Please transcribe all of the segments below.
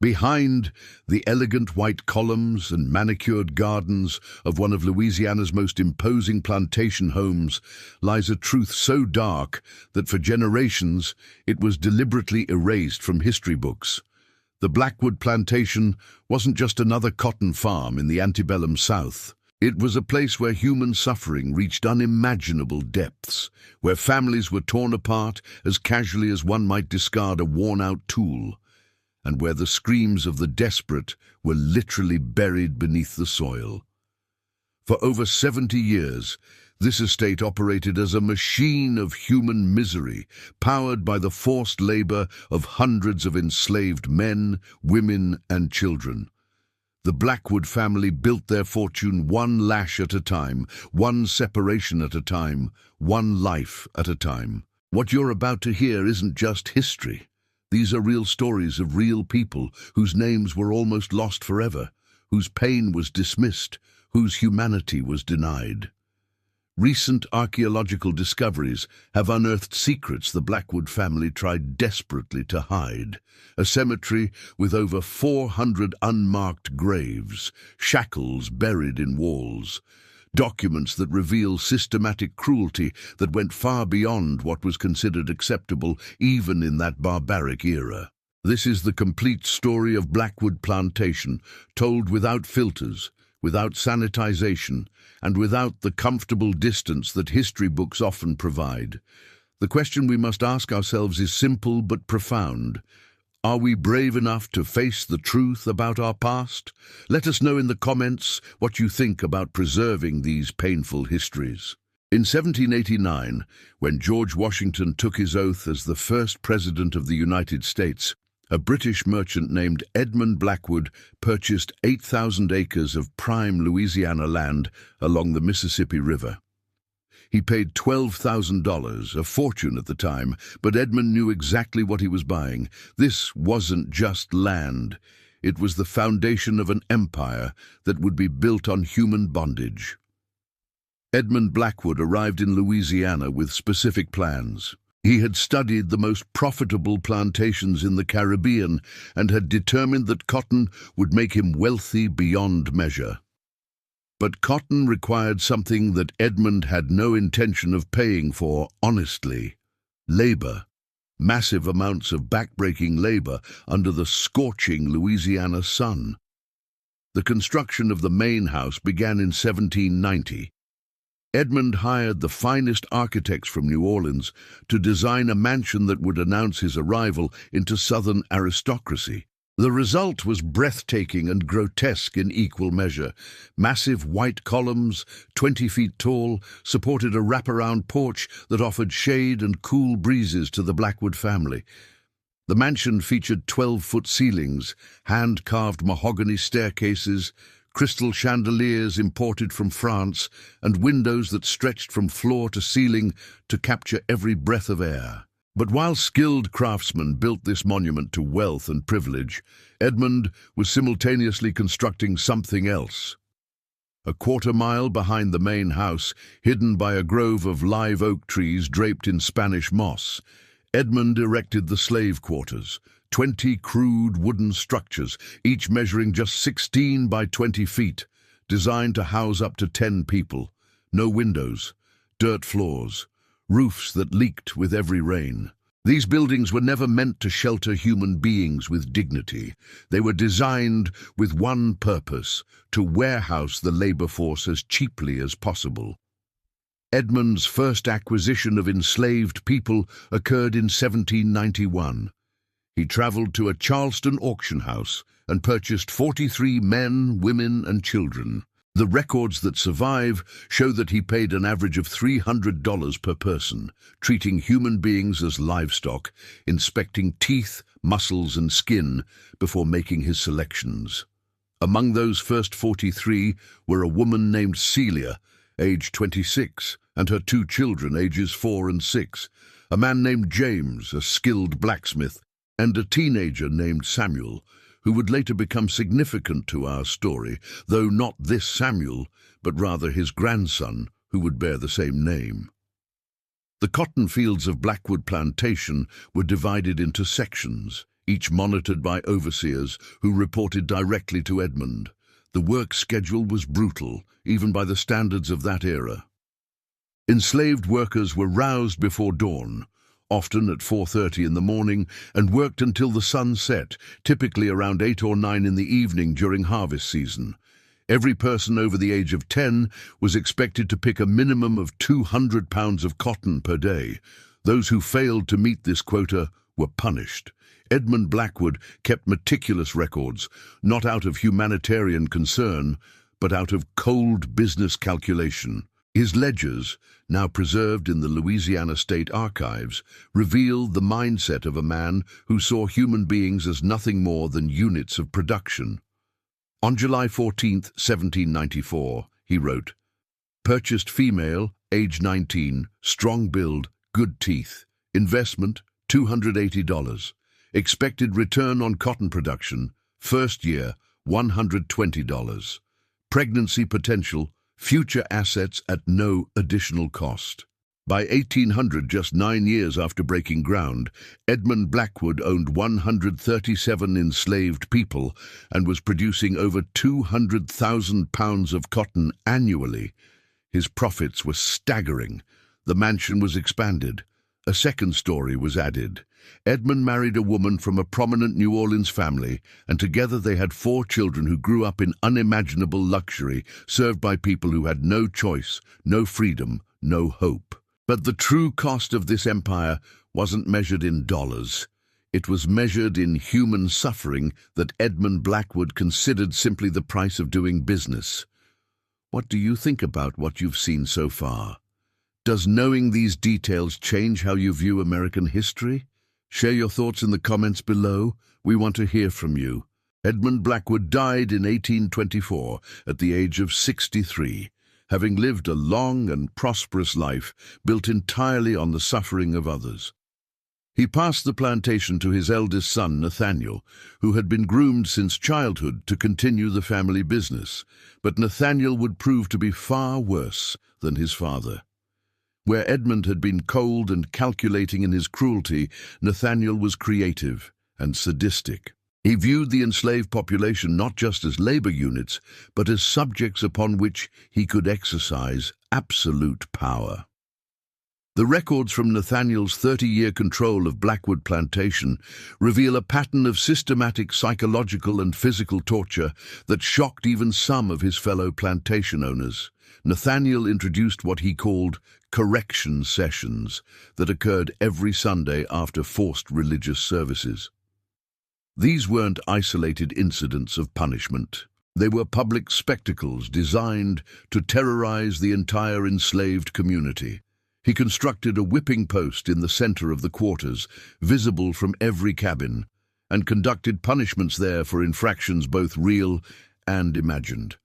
Behind the elegant white columns and manicured gardens of one of Louisiana's most imposing plantation homes lies a truth so dark that for generations it was deliberately erased from history books. The Blackwood Plantation wasn't just another cotton farm in the antebellum South. It was a place where human suffering reached unimaginable depths, where families were torn apart as casually as one might discard a worn-out tool, and where the screams of the desperate were literally buried beneath the soil. For over 70 years, this estate operated as a machine of human misery, powered by the forced labor of hundreds of enslaved men, women, and children. The Blackwood family built their fortune one lash at a time, one separation at a time, one life at a time. What you're about to hear isn't just history. These are real stories of real people whose names were almost lost forever, whose pain was dismissed, whose humanity was denied. Recent archaeological discoveries have unearthed secrets the Blackwood family tried desperately to hide. A cemetery with over 400 unmarked graves, shackles buried in walls, documents that reveal systematic cruelty that went far beyond what was considered acceptable even in that barbaric era. This is the complete story of Blackwood Plantation, told without filters, without sanitization, and without the comfortable distance that history books often provide. The question we must ask ourselves is simple but profound. Are we brave enough to face the truth about our past? Let us know in the comments what you think about preserving these painful histories. In 1789, when George Washington took his oath as the first President of the United States, a British merchant named Edmund Blackwood purchased 8,000 acres of prime Louisiana land along the Mississippi River. He paid $12,000, a fortune at the time, but Edmund knew exactly what he was buying. This wasn't just land. It was the foundation of an empire that would be built on human bondage. Edmund Blackwood arrived in Louisiana with specific plans. He had studied the most profitable plantations in the Caribbean and had determined that cotton would make him wealthy beyond measure. But cotton required something that Edmund had no intention of paying for honestly: labor. Massive amounts of backbreaking labor under the scorching Louisiana sun. The construction of the main house began in 1790. Edmund hired the finest architects from New Orleans to design a mansion that would announce his arrival into Southern aristocracy. The result was breathtaking and grotesque in equal measure. Massive white columns, 20 feet tall, supported a wraparound porch that offered shade and cool breezes to the Blackwood family. The mansion featured 12-foot ceilings, hand-carved mahogany staircases, crystal chandeliers imported from France, and windows that stretched from floor to ceiling to capture every breath of air. But while skilled craftsmen built this monument to wealth and privilege, Edmund was simultaneously constructing something else. A quarter-mile behind the main house, hidden by a grove of live oak trees draped in Spanish moss, Edmund erected the slave quarters, 20 crude wooden structures, each measuring just 16 by 20 feet, designed to house up to 10 people. No windows, dirt floors, roofs that leaked with every rain. These buildings were never meant to shelter human beings with dignity. They were designed with one purpose: to warehouse the labor force as cheaply as possible. Edmund's first acquisition of enslaved people occurred in 1791. He traveled to a Charleston auction house and purchased 43 men, women, and children. The records that survive show that he paid an average of $300 per person, treating human beings as livestock, inspecting teeth, muscles, and skin before making his selections. Among those first 43 were a woman named Celia, age 26, and her 2 children, ages 4 and 6, a man named James, a skilled blacksmith, and a teenager named Samuel, who would later become significant to our story, though not this Samuel, but rather his grandson, who would bear the same name. The cotton fields of Blackwood Plantation were divided into sections, each monitored by overseers who reported directly to Edmund. The work schedule was brutal, even by the standards of that era. Enslaved workers were roused before dawn, often at 4:30 in the morning, and worked until the sun set, typically around 8 or 9 in the evening during harvest season. Every person over the age of 10 was expected to pick a minimum of 200 pounds of cotton per day. Those who failed to meet this quota were punished. Edmund Blackwood kept meticulous records, not out of humanitarian concern, but out of cold business calculation. His ledgers, now preserved in the Louisiana State Archives, reveal the mindset of a man who saw human beings as nothing more than units of production. On July 14, 1794, he wrote, "Purchased female, age 19, strong build, good teeth. Investment, $280. Expected return on cotton production, first year, $120. Pregnancy potential, future assets at no additional cost." By 1800, just 9 years after breaking ground, Edmund Blackwood owned 137 enslaved people and was producing over 200,000 pounds of cotton annually. His profits were staggering. The mansion was expanded. A second story was added. Edmund married a woman from a prominent New Orleans family, and together they had 4 children who grew up in unimaginable luxury, served by people who had no choice, no freedom, no hope. But the true cost of this empire wasn't measured in dollars. It was measured in human suffering that Edmund Blackwood considered simply the price of doing business. What do you think about what you've seen so far? Does knowing these details change how you view American history? Share your thoughts in the comments below. We want to hear from you. Edmund Blackwood died in 1824 at the age of 63, having lived a long and prosperous life built entirely on the suffering of others. He passed the plantation to his eldest son, Nathaniel, who had been groomed since childhood to continue the family business. But Nathaniel would prove to be far worse than his father. Where Edmund had been cold and calculating in his cruelty, Nathaniel was creative and sadistic. He viewed the enslaved population not just as labor units, but as subjects upon which he could exercise absolute power. The records from Nathaniel's 30-year control of Blackwood Plantation reveal a pattern of systematic psychological and physical torture that shocked even some of his fellow plantation owners. Nathaniel introduced what he called correction sessions that occurred every Sunday after forced religious services. These weren't isolated incidents of punishment. They were public spectacles designed to terrorize the entire enslaved community. He constructed a whipping post in the center of the quarters, visible from every cabin, and conducted punishments there for infractions both real and imagined.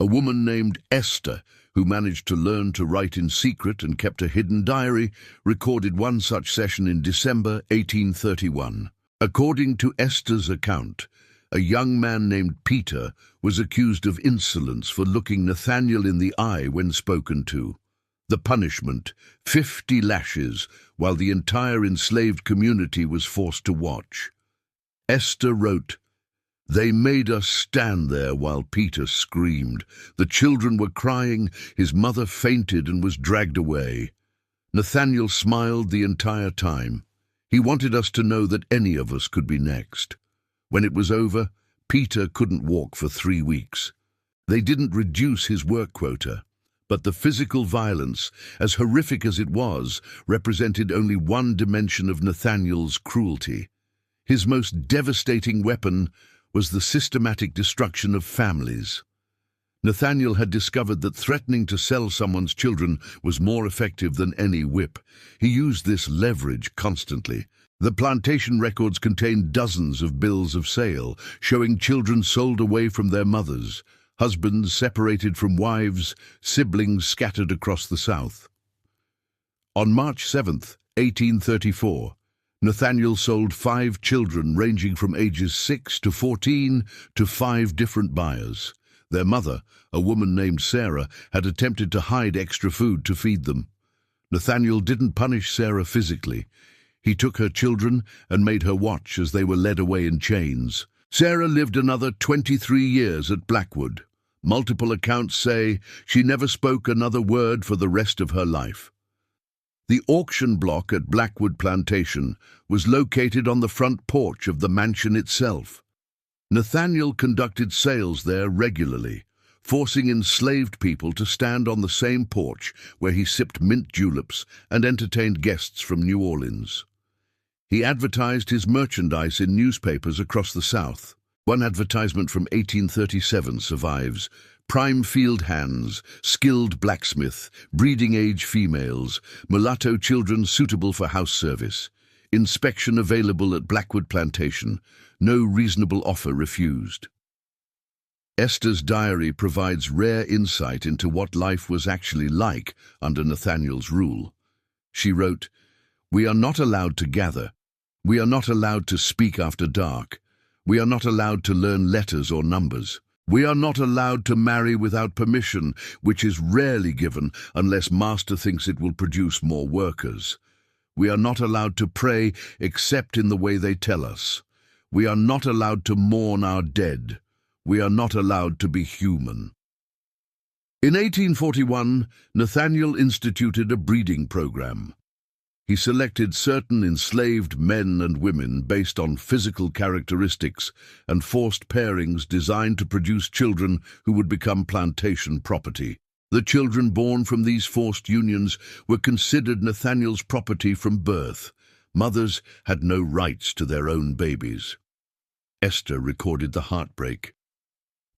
A woman named Esther, who managed to learn to write in secret and kept a hidden diary, recorded one such session in December 1831. According to Esther's account, a young man named Peter was accused of insolence for looking Nathaniel in the eye when spoken to. The punishment, 50 lashes, while the entire enslaved community was forced to watch. Esther wrote, "They made us stand there while Peter screamed. The children were crying, his mother fainted and was dragged away. Nathaniel smiled the entire time. He wanted us to know that any of us could be next. When it was over, Peter couldn't walk for 3 weeks. They didn't reduce his work quota, but the physical violence, as horrific as it was, represented only one dimension of Nathaniel's cruelty. His most devastating weapon was the systematic destruction of families. Nathaniel had discovered that threatening to sell someone's children was more effective than any whip. He used this leverage constantly. The plantation records contained dozens of bills of sale, showing children sold away from their mothers, husbands separated from wives, siblings scattered across the South. On March 7, 1834, Nathaniel sold 5 children ranging from ages 6 to 14 to 5 different buyers. Their mother, a woman named Sarah, had attempted to hide extra food to feed them. Nathaniel didn't punish Sarah physically. He took her children and made her watch as they were led away in chains. Sarah lived another 23 years at Blackwood. Multiple accounts say she never spoke another word for the rest of her life. The auction block at Blackwood Plantation was located on the front porch of the mansion itself. Nathaniel conducted sales there regularly, forcing enslaved people to stand on the same porch where he sipped mint juleps and entertained guests from New Orleans. He advertised his merchandise in newspapers across the South. One advertisement from 1837 survives: prime field hands, skilled blacksmith, breeding-age females, mulatto children suitable for house service. Inspection available at Blackwood Plantation. No reasonable offer refused. Esther's diary provides rare insight into what life was actually like under Nathaniel's rule. She wrote, "We are not allowed to gather. We are not allowed to speak after dark. We are not allowed to learn letters or numbers. We are not allowed to marry without permission, which is rarely given unless master thinks it will produce more workers. We are not allowed to pray except in the way they tell us. We are not allowed to mourn our dead. We are not allowed to be human." In 1841, Nathaniel instituted a breeding program. He selected certain enslaved men and women based on physical characteristics and forced pairings designed to produce children who would become plantation property. The children born from these forced unions were considered Nathaniel's property from birth. Mothers had no rights to their own babies. Esther recorded the heartbreak.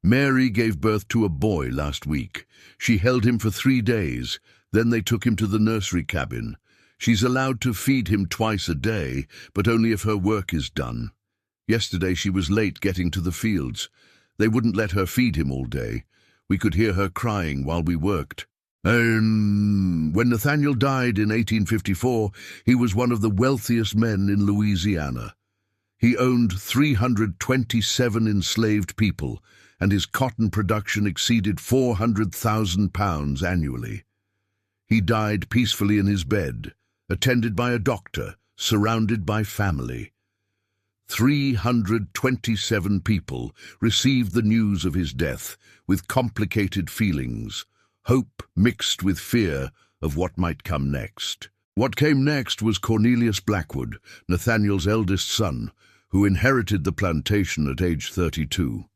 "Mary gave birth to a boy last week. She held him for 3 days. Then they took him to the nursery cabin. She's allowed to feed him twice a day, but only if her work is done. Yesterday she was late getting to the fields. They wouldn't let her feed him all day. We could hear her crying while we worked." When Nathaniel died in 1854, he was one of the wealthiest men in Louisiana. He owned 327 enslaved people, and his cotton production exceeded 400,000 pounds annually. He died peacefully in his bed, attended by a doctor, surrounded by family. 327 people received the news of his death with complicated feelings, hope mixed with fear of what might come next. What came next was Cornelius Blackwood, Nathaniel's eldest son, who inherited the plantation at age 32.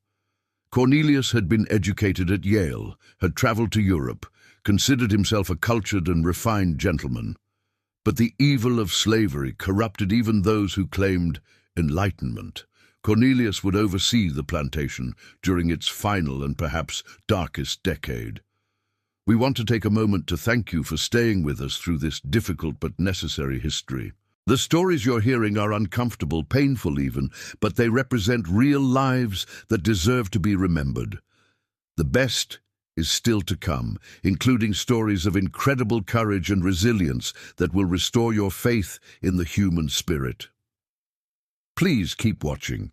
Cornelius had been educated at Yale, had traveled to Europe, considered himself a cultured and refined gentleman. But the evil of slavery corrupted even those who claimed enlightenment. Cornelius would oversee the plantation during its final and perhaps darkest decade. We want to take a moment to thank you for staying with us through this difficult but necessary history. The stories you're hearing are uncomfortable, painful even, but they represent real lives that deserve to be remembered. The best is still to come, including stories of incredible courage and resilience that will restore your faith in the human spirit. Please keep watching.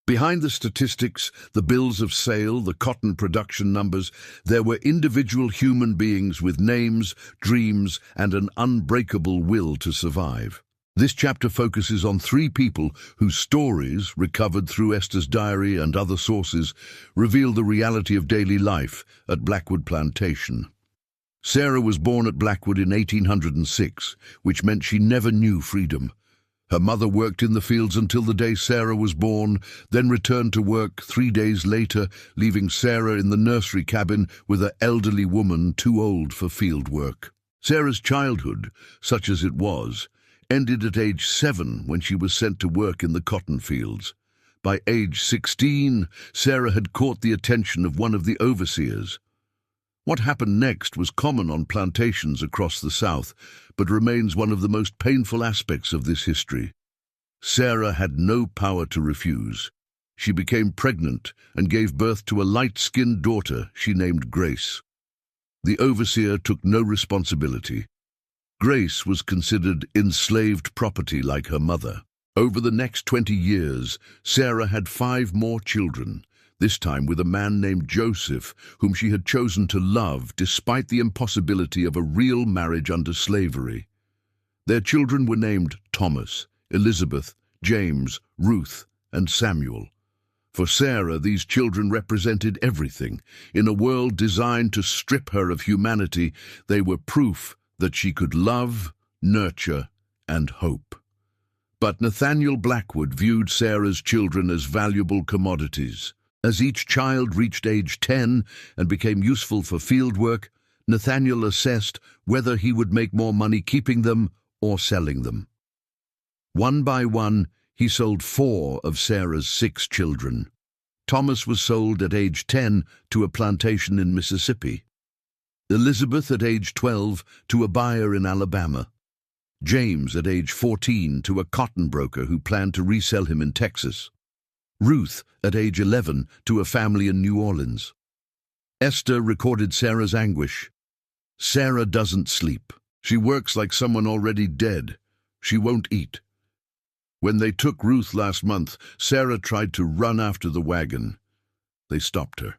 Behind the statistics, the bills of sale, the cotton production numbers, there were individual human beings with names, dreams, and an unbreakable will to survive. This chapter focuses on 3 people whose stories, recovered through Esther's diary and other sources, reveal the reality of daily life at Blackwood Plantation. Sarah was born at Blackwood in 1806, which meant she never knew freedom. Her mother worked in the fields until the day Sarah was born, then returned to work 3 days later, leaving Sarah in the nursery cabin with an elderly woman too old for field work. Sarah's childhood, such as it was, ended at age 7 when she was sent to work in the cotton fields. By age 16, Sarah had caught the attention of one of the overseers. What happened next was common on plantations across the South, but remains one of the most painful aspects of this history. Sarah had no power to refuse. She became pregnant and gave birth to a light-skinned daughter she named Grace. The overseer took no responsibility. Grace was considered enslaved property like her mother. Over the next 20 years, Sarah had 5 more children, this time with a man named Joseph, whom she had chosen to love despite the impossibility of a real marriage under slavery. Their children were named Thomas, Elizabeth, James, Ruth, and Samuel. For Sarah, these children represented everything. In a world designed to strip her of humanity, they were proof that she could love, nurture, and hope. But Nathaniel Blackwood viewed Sarah's children as valuable commodities. As each child reached age 10 and became useful for fieldwork, Nathaniel assessed whether he would make more money keeping them or selling them. One by one, he sold 4 of Sarah's 6 children. Thomas was sold at age 10 to a plantation in Mississippi. Elizabeth at age 12 to a buyer in Alabama. James at age 14 to a cotton broker who planned to resell him in Texas. Ruth at age 11 to a family in New Orleans. Esther recorded Sarah's anguish. Sarah doesn't sleep. She works like someone already dead. She won't eat. When they took Ruth last month, Sarah tried to run after the wagon. They stopped her.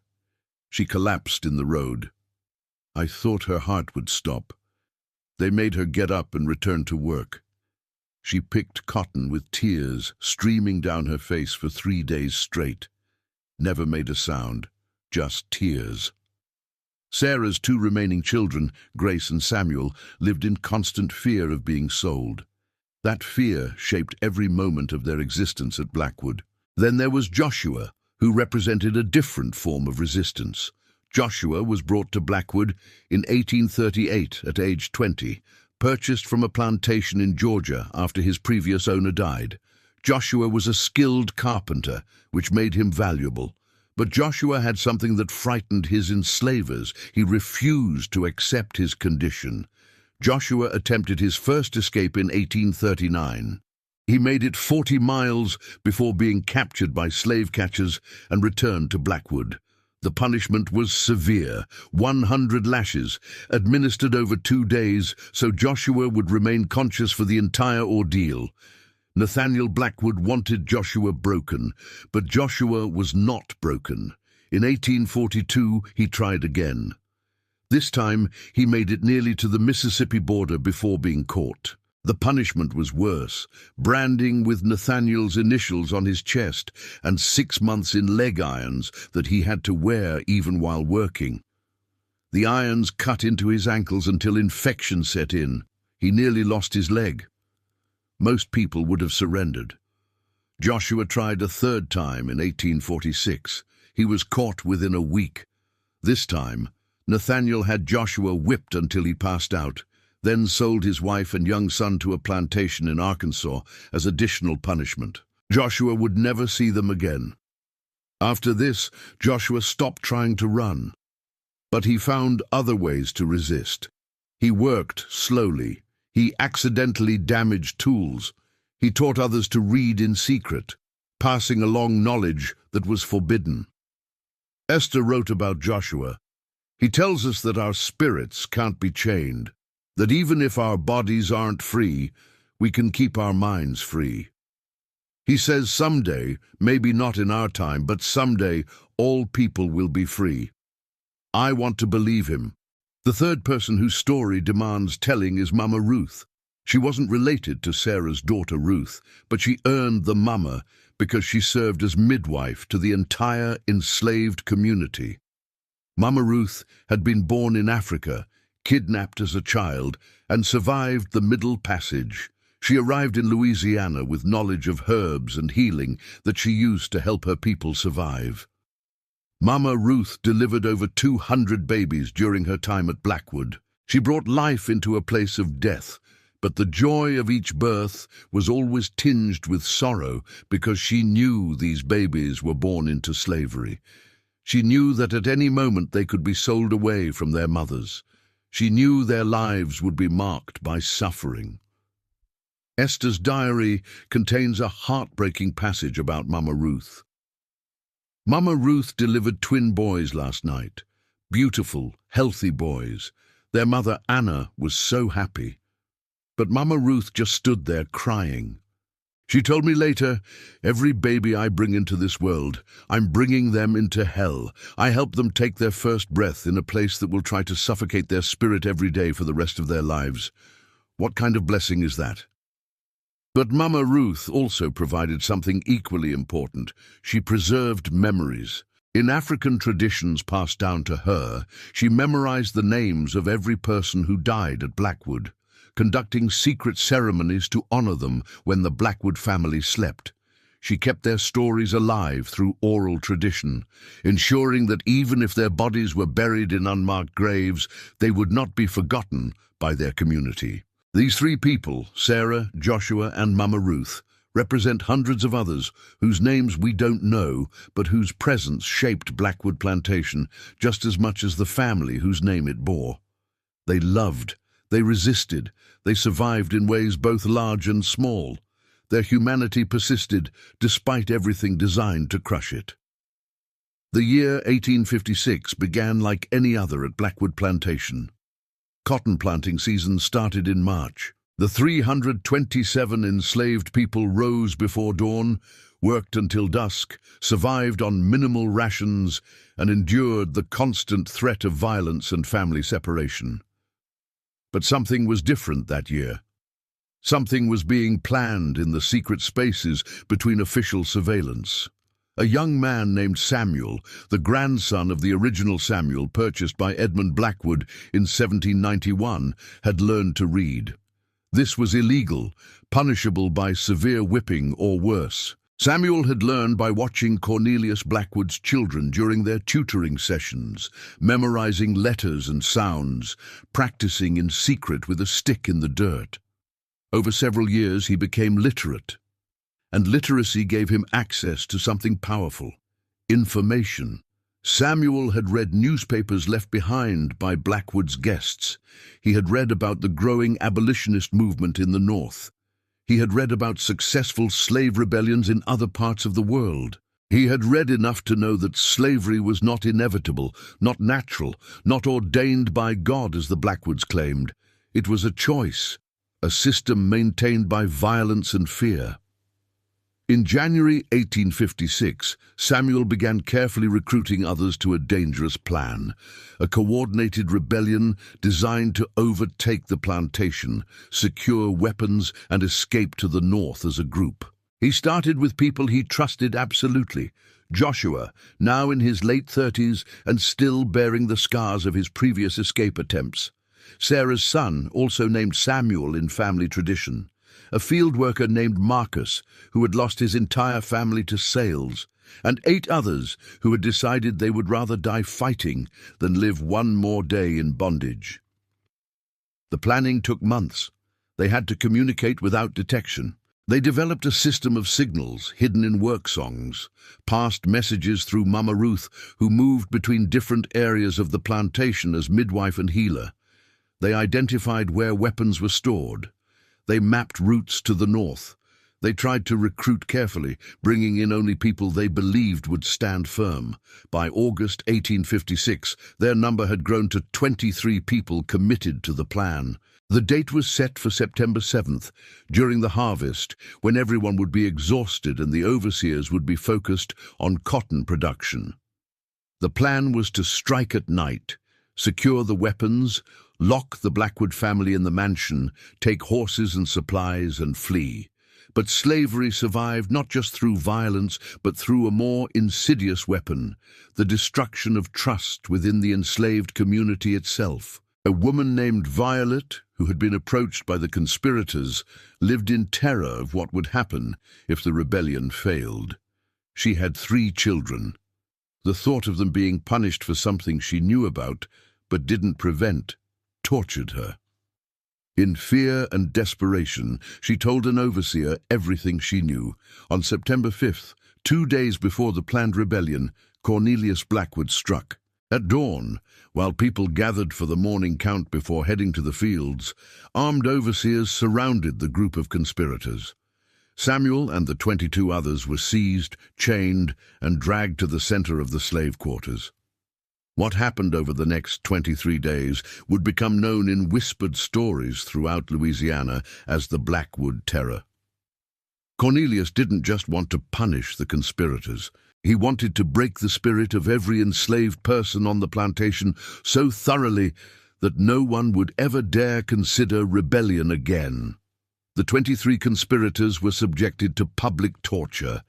She collapsed in the road. I thought her heart would stop. They made her get up and return to work. She picked cotton with tears streaming down her face for 3 days straight. Never made a sound, just tears. Sarah's 2 remaining children, Grace and Samuel, lived in constant fear of being sold. That fear shaped every moment of their existence at Blackwood. Then there was Joshua, who represented a different form of resistance. Joshua was brought to Blackwood in 1838 at age 20, purchased from a plantation in Georgia after his previous owner died. Joshua was a skilled carpenter, which made him valuable. But Joshua had something that frightened his enslavers. He refused to accept his condition. Joshua attempted his first escape in 1839. He made it 40 miles before being captured by slave catchers and returned to Blackwood. The punishment was severe, 100 lashes, administered over 2 days, so Joshua would remain conscious for the entire ordeal. Nathaniel Blackwood wanted Joshua broken, but Joshua was not broken. In 1842, he tried again. This time, he made it nearly to the Mississippi border before being caught. The punishment was worse, branding with Nathaniel's initials on his chest and 6 months in leg irons that he had to wear even while working. The irons cut into his ankles until infection set in. He nearly lost his leg. Most people would have surrendered. Joshua tried a 3rd time in 1846. He was caught within a week. This time, Nathaniel had Joshua whipped until he passed out, then sold his wife and young son to a plantation in Arkansas as additional punishment. Joshua would never see them again. After this, Joshua stopped trying to run. But he found other ways to resist. He worked slowly. He accidentally damaged tools. He taught others to read in secret, passing along knowledge that was forbidden. Esther wrote about Joshua. He tells us that our spirits can't be chained, that even if our bodies aren't free, we can keep our minds free. He says someday, maybe not in our time, but someday all people will be free. I want to believe him. The 3rd person whose story demands telling is Mama Ruth. She wasn't related to Sarah's daughter Ruth, but she earned the Mama because she served as midwife to the entire enslaved community. Mama Ruth had been born in Africa, kidnapped as a child, and survived the Middle Passage. She arrived in Louisiana with knowledge of herbs and healing that she used to help her people survive. Mama Ruth delivered over 200 babies during her time at Blackwood. She brought life into a place of death, but the joy of each birth was always tinged with sorrow because she knew these babies were born into slavery. She knew that at any moment they could be sold away from their mothers. She knew their lives would be marked by suffering. Esther's diary contains a heartbreaking passage about Mama Ruth. Mama Ruth delivered twin boys last night. Beautiful, healthy boys. Their mother Anna was so happy. But Mama Ruth just stood there crying. She told me later, every baby I bring into this world, I'm bringing them into hell. I help them take their first breath in a place that will try to suffocate their spirit every day for the rest of their lives. What kind of blessing is that? But Mama Ruth also provided something equally important. She preserved memories. In African traditions passed down to her, she memorized the names of every person who died at Blackwood, conducting secret ceremonies to honor them when the Blackwood family slept. She kept their stories alive through oral tradition, ensuring that even if their bodies were buried in unmarked graves, they would not be forgotten by their community. These three people, Sarah, Joshua, and Mama Ruth, represent hundreds of others whose names we don't know, but whose presence shaped Blackwood Plantation just as much as the family whose name it bore. They loved, they resisted, they survived in ways both large and small. Their humanity persisted despite everything designed to crush it. The year 1856 began like any other at Blackwood Plantation. Cotton planting season started in March. The 327 enslaved people rose before dawn, worked until dusk, survived on minimal rations, and endured the constant threat of violence and family separation. But something was different that year. Something was being planned in the secret spaces between official surveillance. A young man named Samuel, the grandson of the original Samuel purchased by Edmund Blackwood in 1791, had learned to read. This was illegal, punishable by severe whipping or worse. Samuel had learned by watching Cornelius Blackwood's children during their tutoring sessions, memorizing letters and sounds, practicing in secret with a stick in the dirt. Over several years he became literate, and literacy gave him access to something powerful: information. Samuel had read newspapers left behind by Blackwood's guests. He had read about the growing abolitionist movement in the North. He had read about successful slave rebellions in other parts of the world. He had read enough to know that slavery was not inevitable, not natural, not ordained by God as the Blackwoods claimed. It was a choice, a system maintained by violence and fear. In January 1856, Samuel began carefully recruiting others to a dangerous plan, a coordinated rebellion designed to overtake the plantation, secure weapons, and escape to the north as a group. He started with people he trusted absolutely: Joshua, now in his late 30s and still bearing the scars of his previous escape attempts; Sarah's son, also named Samuel in family tradition; a field worker named Marcus, who had lost his entire family to sales; and 8 others who had decided they would rather die fighting than live one more day in bondage. The planning took months. They had to communicate without detection. They developed a system of signals hidden in work songs, passed messages through Mama Ruth, who moved between different areas of the plantation as midwife and healer. They identified where weapons were stored. They mapped routes to the north. They tried to recruit carefully, bringing in only people they believed would stand firm. By August 1856, their number had grown to 23 people committed to the plan. The date was set for September 7th, during the harvest, when everyone would be exhausted and the overseers would be focused on cotton production. The plan was to strike at night, secure the weapons, lock the Blackwood family in the mansion, take horses and supplies, and flee. But slavery survived not just through violence, but through a more insidious weapon: the destruction of trust within the enslaved community itself. A woman named Violet, who had been approached by the conspirators, lived in terror of what would happen if the rebellion failed. She had 3 children. The thought of them being punished for something she knew about, but didn't prevent, tortured her. In fear and desperation, she told an overseer everything she knew. On September 5th, 2 days before the planned rebellion, Cornelius Blackwood struck. At dawn, while people gathered for the morning count before heading to the fields, armed overseers surrounded the group of conspirators. Samuel and the 22 others were seized, chained, and dragged to the center of the slave quarters. What happened over the next 23 days would become known in whispered stories throughout Louisiana as the Blackwood Terror. Cornelius didn't just want to punish the conspirators. He wanted to break the spirit of every enslaved person on the plantation so thoroughly that no one would ever dare consider rebellion again. The 23 conspirators were subjected to public torture.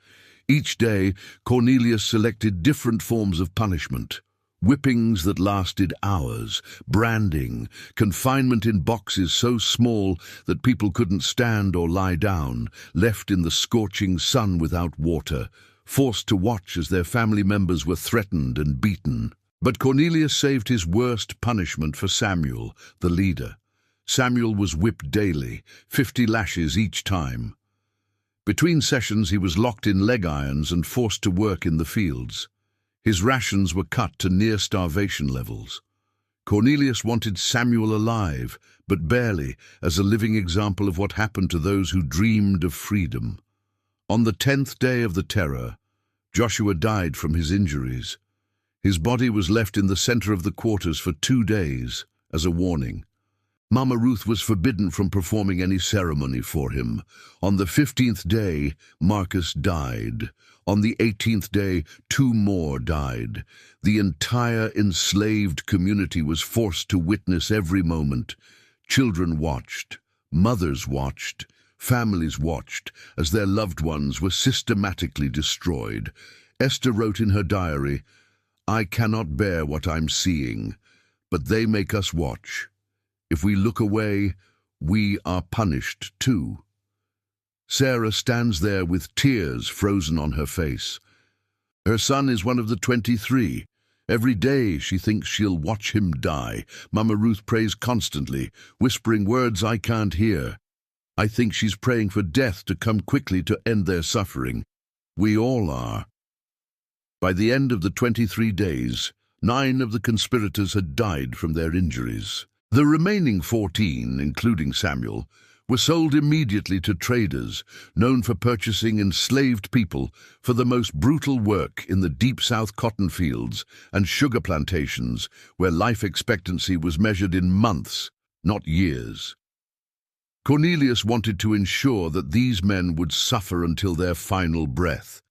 Each day, Cornelius selected different forms of punishment. Whippings that lasted hours, branding, confinement in boxes so small that people couldn't stand or lie down, left in the scorching sun without water, forced to watch as their family members were threatened and beaten. But Cornelius saved his worst punishment for Samuel, the leader. Samuel was whipped daily, 50 lashes each time. Between sessions he was locked in leg irons and forced to work in the fields. His rations were cut to near starvation levels. Cornelius wanted Samuel alive, but barely, as a living example of what happened to those who dreamed of freedom. On the 10th day of the terror, Joshua died from his injuries. His body was left in the center of the quarters for 2 days, as a warning. Mama Ruth was forbidden from performing any ceremony for him. On the 15th day, Marcus died. On the 18th day, 2 more died. The entire enslaved community was forced to witness every moment. Children watched, mothers watched, families watched as their loved ones were systematically destroyed. Esther wrote in her diary, "I cannot bear what I'm seeing, but they make us watch. If we look away, we are punished too." Sarah stands there with tears frozen on her face. Her son is one of the 23. Every day she thinks she'll watch him die. Mama Ruth prays constantly, whispering words I can't hear. I think she's praying for death to come quickly to end their suffering. We all are. By the end of the 23 days, 9 of the conspirators had died from their injuries. The remaining 14, including Samuel, were sold immediately to traders known for purchasing enslaved people for the most brutal work in the Deep South cotton fields and sugar plantations, where life expectancy was measured in months, not years. Cornelius wanted to ensure that these men would suffer until their final breath.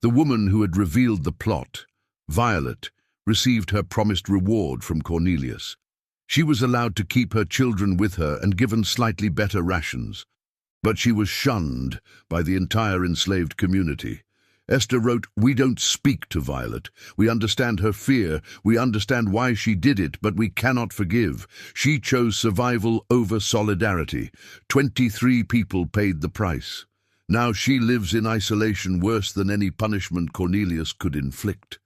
The woman who had revealed the plot, Violet, received her promised reward from Cornelius. She was allowed to keep her children with her and given slightly better rations. But she was shunned by the entire enslaved community. Esther wrote, "We don't speak to Violet. We understand her fear. We understand why she did it, but we cannot forgive. She chose survival over solidarity. 23 people paid the price. Now she lives in isolation worse than any punishment Cornelius could inflict."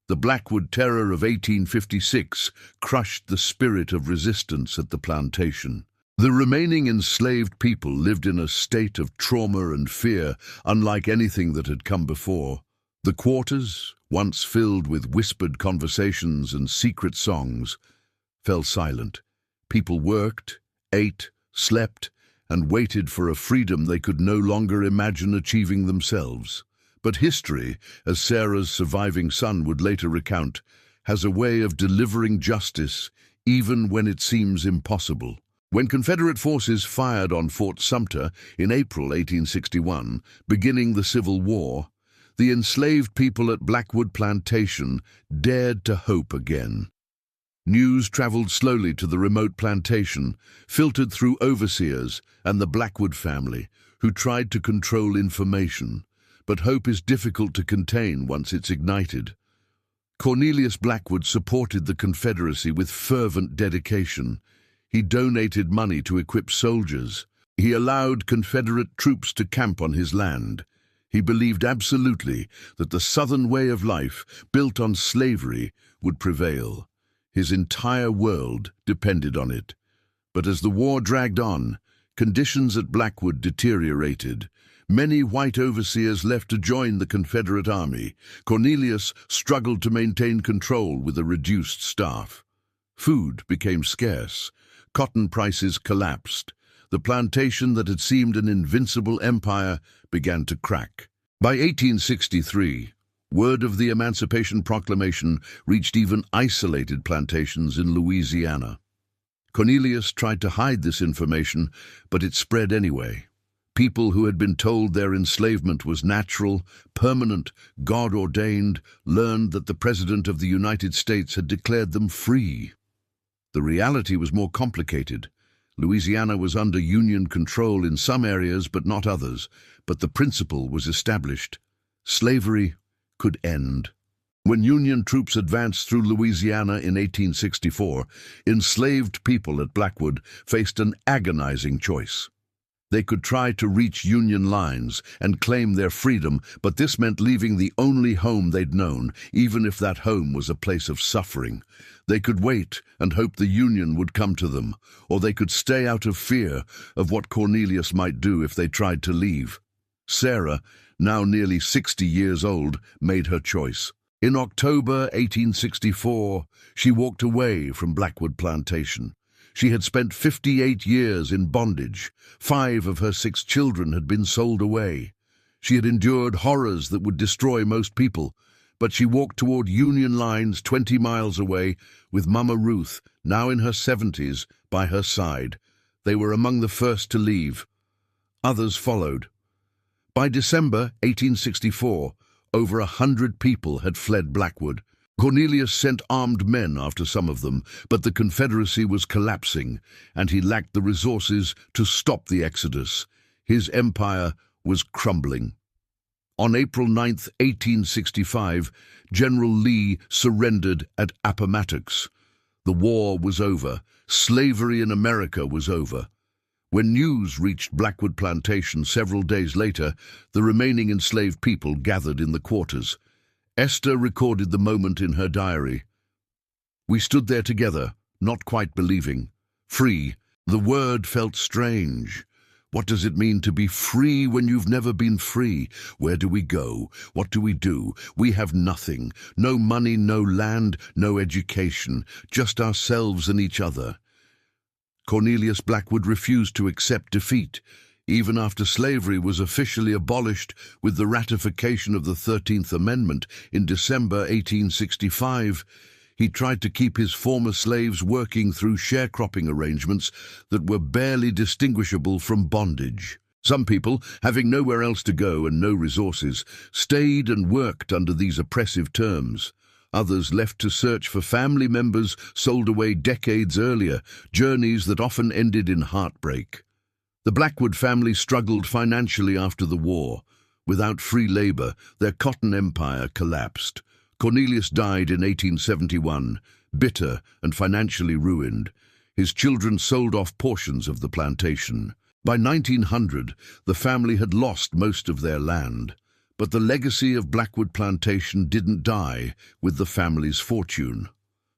The Blackwood Terror of 1856 crushed the spirit of resistance at the plantation. The remaining enslaved people lived in a state of trauma and fear unlike anything that had come before. The quarters, once filled with whispered conversations and secret songs, fell silent. People worked, ate, slept, and waited for a freedom they could no longer imagine achieving themselves. But history, as Sarah's surviving son would later recount, has a way of delivering justice even when it seems impossible. When Confederate forces fired on Fort Sumter in April 1861, beginning the Civil War, the enslaved people at Blackwood Plantation dared to hope again. News traveled slowly to the remote plantation, filtered through overseers and the Blackwood family, who tried to control information. But hope is difficult to contain once it's ignited. Cornelius Blackwood supported the Confederacy with fervent dedication. He donated money to equip soldiers. He allowed Confederate troops to camp on his land. He believed absolutely that the Southern way of life, built on slavery, would prevail. His entire world depended on it. But as the war dragged on, conditions at Blackwood deteriorated. Many white overseers left to join the Confederate Army. Cornelius struggled to maintain control with a reduced staff. Food became scarce. Cotton prices collapsed. The plantation that had seemed an invincible empire began to crack. By 1863, word of the Emancipation Proclamation reached even isolated plantations in Louisiana. Cornelius tried to hide this information, but it spread anyway. People who had been told their enslavement was natural, permanent, God-ordained, learned that the President of the United States had declared them free. The reality was more complicated. Louisiana was under Union control in some areas but not others, but the principle was established. Slavery could end. When Union troops advanced through Louisiana in 1864, enslaved people at Blackwood faced an agonizing choice. They could try to reach Union lines and claim their freedom, but this meant leaving the only home they'd known, even if that home was a place of suffering. They could wait and hope the Union would come to them, or they could stay out of fear of what Cornelius might do if they tried to leave. Sarah, now nearly 60 years old, made her choice. In October 1864, she walked away from Blackwood Plantation. She had spent 58 years in bondage. 5 of her 6 children had been sold away. She had endured horrors that would destroy most people, but she walked toward Union lines 20 miles away with Mama Ruth, now in her 70s, by her side. They were among the first to leave. Others followed. By December 1864, over 100 people had fled Blackwood. Cornelius sent armed men after some of them, but the Confederacy was collapsing, and he lacked the resources to stop the exodus. His empire was crumbling. On April 9, 1865, General Lee surrendered at Appomattox. The war was over. Slavery in America was over. When news reached Blackwood Plantation several days later, the remaining enslaved people gathered in the quarters. Esther recorded the moment in her diary. "We stood there together, not quite believing. Free. The word felt strange. What does it mean to be free when you've never been free? Where do we go? What do we do? We have nothing. No money, no land, no education. Just ourselves and each other." Cornelius Blackwood refused to accept defeat. Even after slavery was officially abolished with the ratification of the 13th Amendment in December 1865, he tried to keep his former slaves working through sharecropping arrangements that were barely distinguishable from bondage. Some people, having nowhere else to go and no resources, stayed and worked under these oppressive terms. Others left to search for family members sold away decades earlier, journeys that often ended in heartbreak. The Blackwood family struggled financially after the war. Without free labor, their cotton empire collapsed. Cornelius died in 1871, bitter and financially ruined. His children sold off portions of the plantation. By 1900, the family had lost most of their land. But the legacy of Blackwood Plantation didn't die with the family's fortune.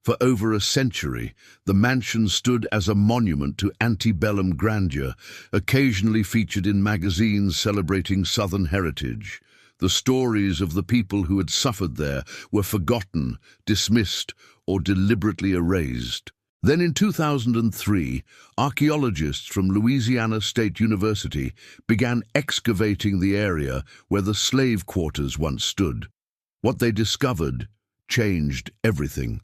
For over a century, the mansion stood as a monument to antebellum grandeur, occasionally featured in magazines celebrating Southern heritage. The stories of the people who had suffered there were forgotten, dismissed, or deliberately erased. Then in 2003, archaeologists from Louisiana State University began excavating the area where the slave quarters once stood. What they discovered changed everything.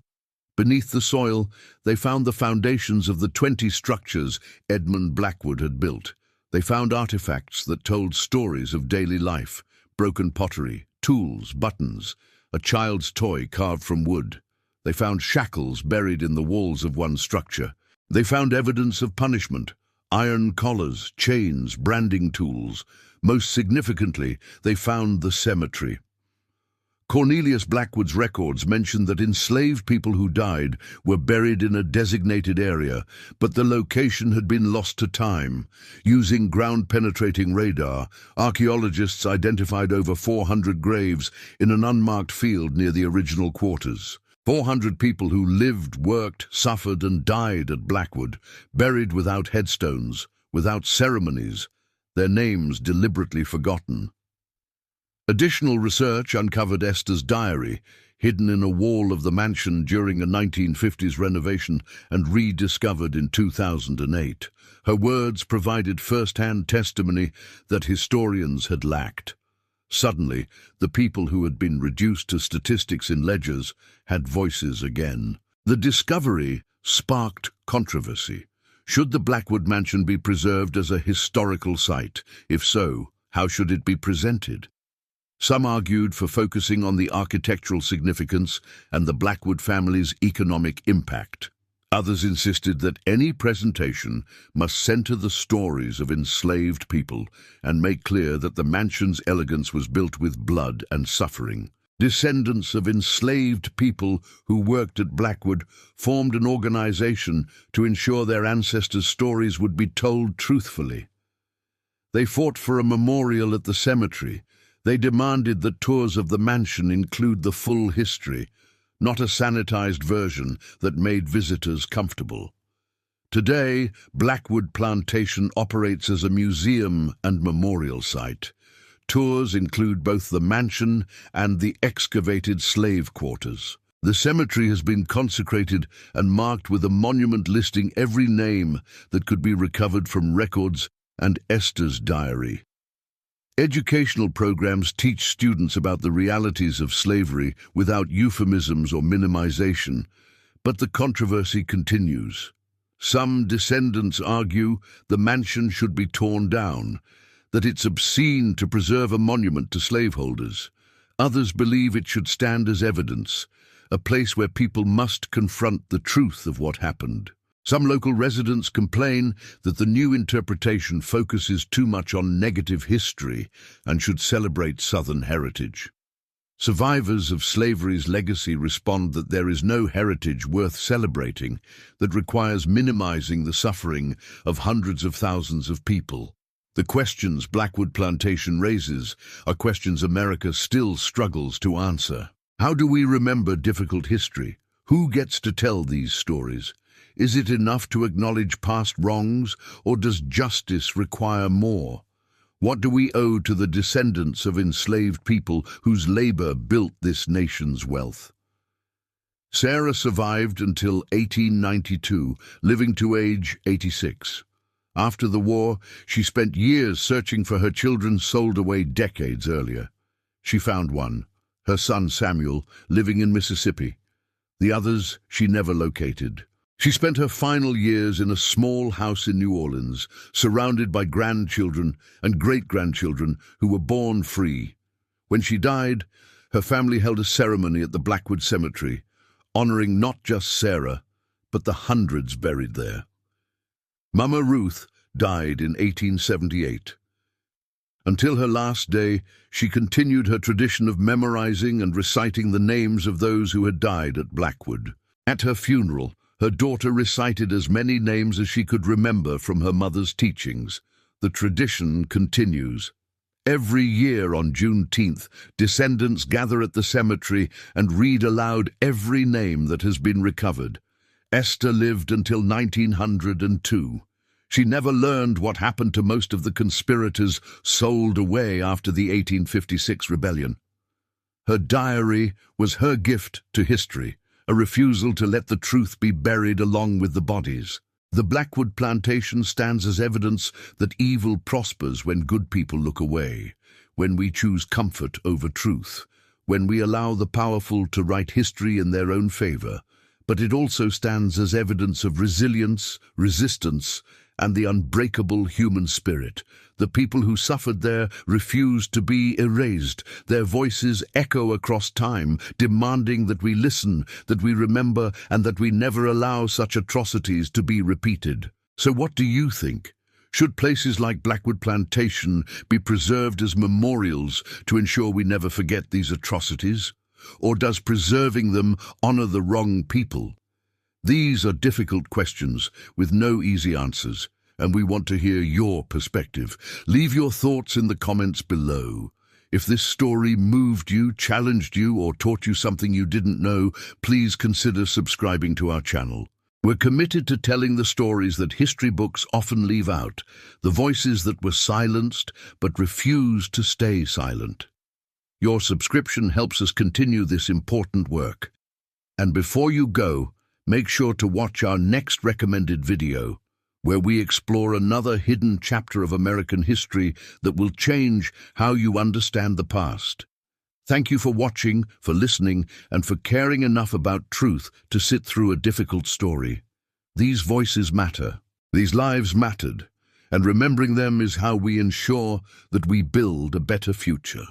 Beneath the soil, they found the foundations of the 20 structures Edmund Blackwood had built. They found artifacts that told stories of daily life, broken pottery, tools, buttons, a child's toy carved from wood. They found shackles buried in the walls of one structure. They found evidence of punishment, iron collars, chains, branding tools. Most significantly, they found the cemetery. Cornelius Blackwood's records mentioned that enslaved people who died were buried in a designated area, but the location had been lost to time. Using ground-penetrating radar, archaeologists identified over 400 graves in an unmarked field near the original quarters. 400 people who lived, worked, suffered, and died at Blackwood, buried without headstones, without ceremonies, their names deliberately forgotten. Additional research uncovered Esther's diary, hidden in a wall of the mansion during a 1950s renovation and rediscovered in 2008. Her words provided first-hand testimony that historians had lacked. Suddenly, the people who had been reduced to statistics in ledgers had voices again. The discovery sparked controversy. Should the Blackwood Mansion be preserved as a historical site? If so, how should it be presented? Some argued for focusing on the architectural significance and the Blackwood family's economic impact. Others insisted that any presentation must center the stories of enslaved people and make clear that the mansion's elegance was built with blood and suffering. Descendants of enslaved people who worked at Blackwood formed an organization to ensure their ancestors' stories would be told truthfully. They fought for a memorial at the cemetery. They demanded that tours of the mansion include the full history, not a sanitized version that made visitors comfortable. Today, Blackwood Plantation operates as a museum and memorial site. Tours include both the mansion and the excavated slave quarters. The cemetery has been consecrated and marked with a monument listing every name that could be recovered from records and Esther's diary. Educational programs teach students about the realities of slavery without euphemisms or minimization, but the controversy continues. Some descendants argue the mansion should be torn down, that it's obscene to preserve a monument to slaveholders. Others believe it should stand as evidence, a place where people must confront the truth of what happened. Some local residents complain that the new interpretation focuses too much on negative history and should celebrate Southern heritage. Survivors of slavery's legacy respond that there is no heritage worth celebrating that requires minimizing the suffering of hundreds of thousands of people. The questions Blackwood Plantation raises are questions America still struggles to answer. How do we remember difficult history? Who gets to tell these stories? Is it enough to acknowledge past wrongs, or does justice require more? What do we owe to the descendants of enslaved people whose labor built this nation's wealth? Sarah survived until 1892, living to age 86. After the war, she spent years searching for her children sold away decades earlier. She found one, her son Samuel, living in Mississippi. The others she never located. She spent her final years in a small house in New Orleans, surrounded by grandchildren and great-grandchildren who were born free. When she died, her family held a ceremony at the Blackwood Cemetery, honoring not just Sarah, but the hundreds buried there. Mama Ruth died in 1878. Until her last day, she continued her tradition of memorizing and reciting the names of those who had died at Blackwood. At her funeral, her daughter recited as many names as she could remember from her mother's teachings. The tradition continues. Every year on Juneteenth, descendants gather at the cemetery and read aloud every name that has been recovered. Esther lived until 1902. She never learned what happened to most of the conspirators sold away after the 1856 rebellion. Her diary was her gift to history, a refusal to let the truth be buried along with the bodies. The Blackwood Plantation stands as evidence that evil prospers when good people look away, when we choose comfort over truth, when we allow the powerful to write history in their own favor. But it also stands as evidence of resilience, resistance, and the unbreakable human spirit. The people who suffered there refused to be erased. Their voices echo across time, demanding that we listen, that we remember, and that we never allow such atrocities to be repeated. So what do you think? Should places like Blackwood Plantation be preserved as memorials to ensure we never forget these atrocities? Or does preserving them honor the wrong people? These are difficult questions with no easy answers, and we want to hear your perspective. Leave your thoughts in the comments below. If this story moved you, challenged you, or taught you something you didn't know, please consider subscribing to our channel. We're committed to telling the stories that history books often leave out, the voices that were silenced but refused to stay silent. Your subscription helps us continue this important work. And before you go, make sure to watch our next recommended video, where we explore another hidden chapter of American history that will change how you understand the past. Thank you for watching, for listening, and for caring enough about truth to sit through a difficult story. These voices matter. These lives mattered, and remembering them is how we ensure that we build a better future.